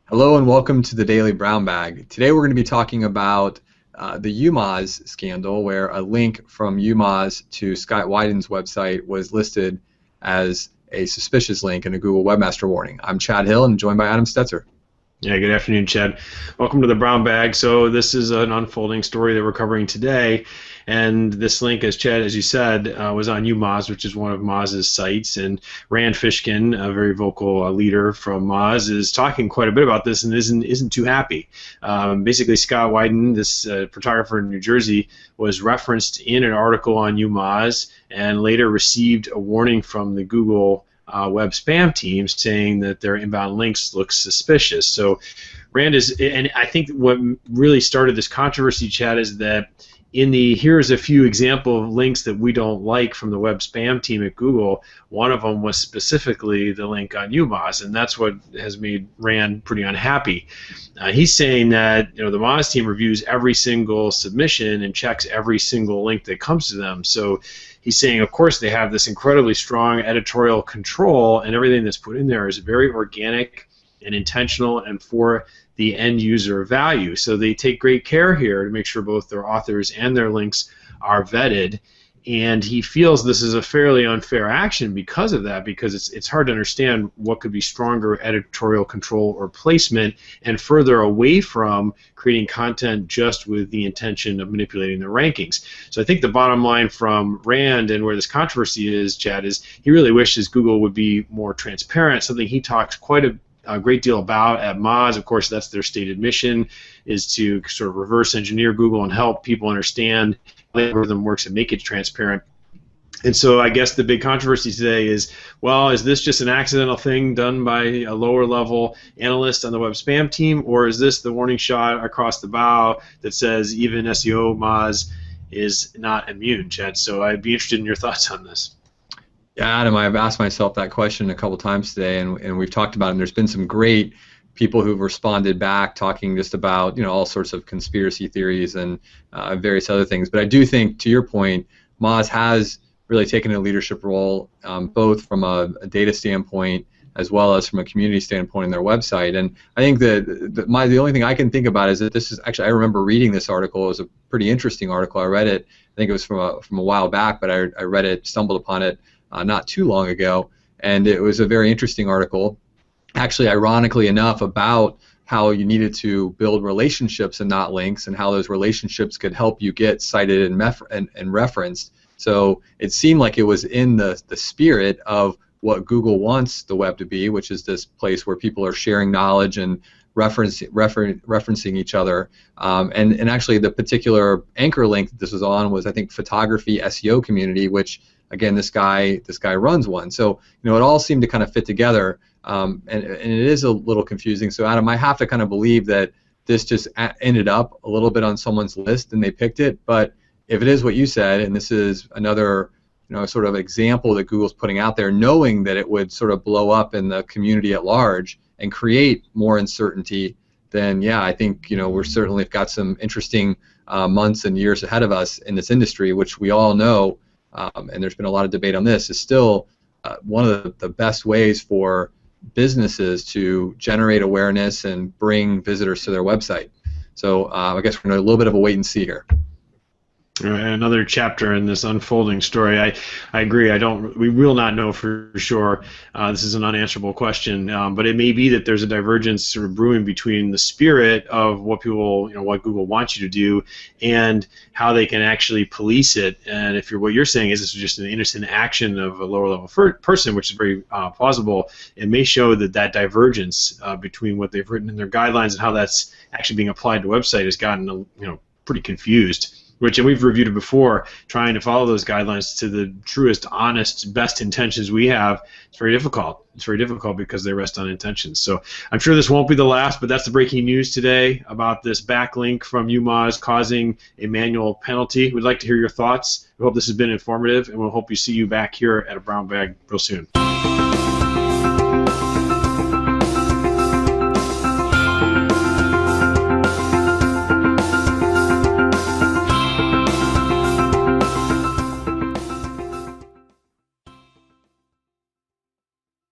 Hello and welcome to the Daily Brown Bag. Today we're going to be talking about the YouMoz scandal, where a link from YouMoz to Scott Wyden's website was listed as a suspicious link in a Google Webmaster warning. I'm Chad Hill and joined by Adam Stetzer. Yeah, good afternoon, Chad. Welcome to the Brown Bag. So this is an unfolding story that we're covering today, and this link, as Chad, as you said, was on YouMoz, which is one of Moz's sites, and Rand Fishkin, a very vocal leader from Moz, is talking quite a bit about this and isn't too happy. Basically, Scott Wyden, this photographer in New Jersey, was referenced in an article on YouMoz and later received a warning from the Google Web Spam Team saying that their inbound links look suspicious. So Rand is, and I think what really started this controversy, Chad, is that in the here's a few example of links that we don't like from the Web Spam Team at Google, one of them was specifically the link on YouMoz, and that's what has made Rand pretty unhappy. He's saying that the Moz team reviews every single submission and checks every single link that comes to them. So he's saying, of course, they have this incredibly strong editorial control, and everything that's put in there is very organic and intentional and for the end user value. So they take great care here to make sure both their authors and their links are vetted. And he feels this is a fairly unfair action because of that, because it's hard to understand what could be stronger editorial control or placement and further away from creating content just with the intention of manipulating the rankings. So I think the bottom line from Rand and where this controversy is, Chad, is he really wishes Google would be more transparent, something he talks quite a great deal about at Moz. Of course, that's their stated mission, is to sort of reverse engineer Google and help people understand how the algorithm works and make it transparent. And so I guess the big controversy today is, well, is this just an accidental thing done by a lower level analyst on the Web Spam Team, or is this the warning shot across the bow that says even SEO Moz is not immune, Chad? So I'd be interested in your thoughts on this. Yeah, Adam, I've asked myself that question a couple times today, and we've talked about it, and there's been some great people who've responded back talking just about all sorts of conspiracy theories and various other things. But I do think, to your point, Moz has really taken a leadership role, both from a data standpoint as well as from a community standpoint in their website. And I think the only thing I can think about is that this is actually, I remember reading this article. It was a pretty interesting article. I read it, I think it was from a while back, but I read it, stumbled upon it not too long ago, and it was a very interesting article, actually ironically enough, about how you needed to build relationships and not links, and how those relationships could help you get cited and referenced. So it seemed like it was in the spirit of what Google wants the web to be, which is this place where people are sharing knowledge and referencing each other. And actually the particular anchor link that this was on was, I think, photography SEO community, which again, this guy runs one. So it all seemed to kind of fit together, and it is a little confusing. So Adam, I have to kind of believe that this just ended up a little bit on someone's list and they picked it. But if it is what you said, and this is another sort of example that Google's putting out there, knowing that it would sort of blow up in the community at large and create more uncertainty, then yeah, I think we're certainly got some interesting months and years ahead of us in this industry, which we all know. And there's been a lot of debate on this, is still one of the best ways for businesses to generate awareness and bring visitors to their website. So I guess we're going to a little bit of a wait and see here. Another chapter in this unfolding story. I agree. We will not know for sure. This is an unanswerable question, but it may be that there's a divergence sort of brewing between the spirit of what people, what Google wants you to do, and how they can actually police it. And if what you're saying is this is just an innocent action of a lower level person, which is very plausible, it may show that divergence between what they've written in their guidelines and how that's actually being applied to a website has gotten pretty confused. Which, and we've reviewed it before, trying to follow those guidelines to the truest, honest, best intentions we have, it's very difficult. It's very difficult because they rest on intentions. So I'm sure this won't be the last, but that's the breaking news today about this backlink from YouMoz causing a manual penalty. We'd like to hear your thoughts. We hope this has been informative, and we'll hope to see you back here at a Brown Bag real soon.